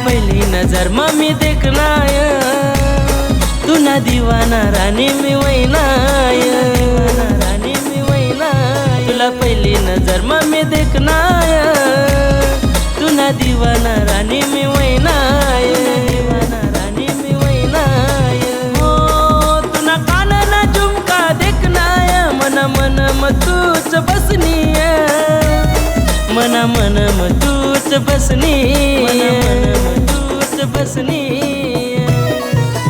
पहली नजर में मी देखना तू ना दीवाना रानी मी वैना रानी मी वैना तुला पहली नजर में मी देखना तू ना दीवाना रानी मी वैना दीवाना रानी मी वैना हो तू ना काना ना झुमका देखना मन मन में तूच बसनी मना मन में तूच बसनी तूच बसनी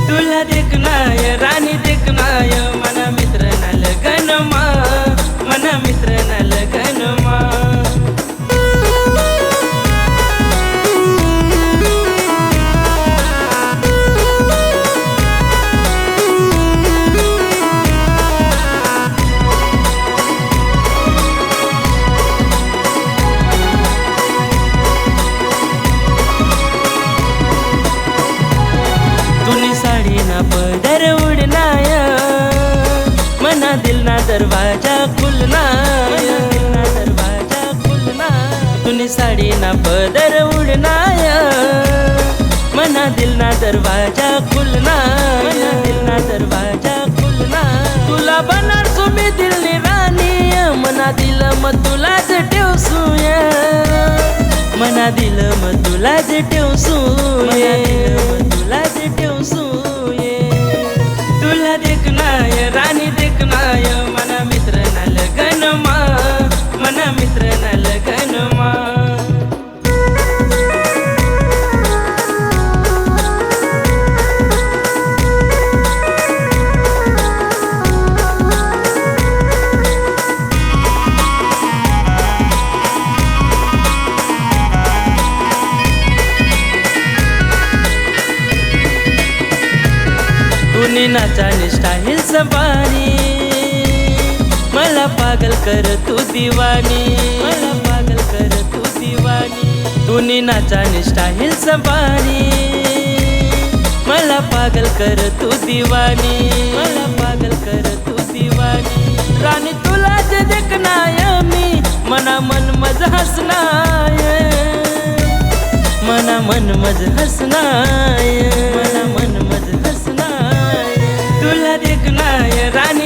तुला देखना रानी देखना मना मित्र न लगन मा मना मित्र न लगन मा साड़ी ना पदर उड़ना मना दिल ना दरवाजा खुलना दरवाजा खुलना तूने साड़ी ना पदर उड़ना मना दिल ना दरवाजा खुलना दिल ना दरवाजा खुलना तुला बनारसो मी दिल नी रानी मना दिल म तुलाच ठेवसू मना दिल म तुलाच ठेवसू तुलाच ठेवसू तुला देखना रानी देखना मना मित्र न लगन मा मना मित्र न लगन मा तूने नाचानी स्टाईल संभारी मला पागल कर तू दीवानी मला पागल कर तू दीवानी तूने नाचानी स्टाईल संभारी मला पागल कर तू दीवानी मला पागल कर तू दीवानी रानी तुला जे देखना मी मना मन मज हसना मना मन मज हसना मना मन मज हसना तुला देखना रानी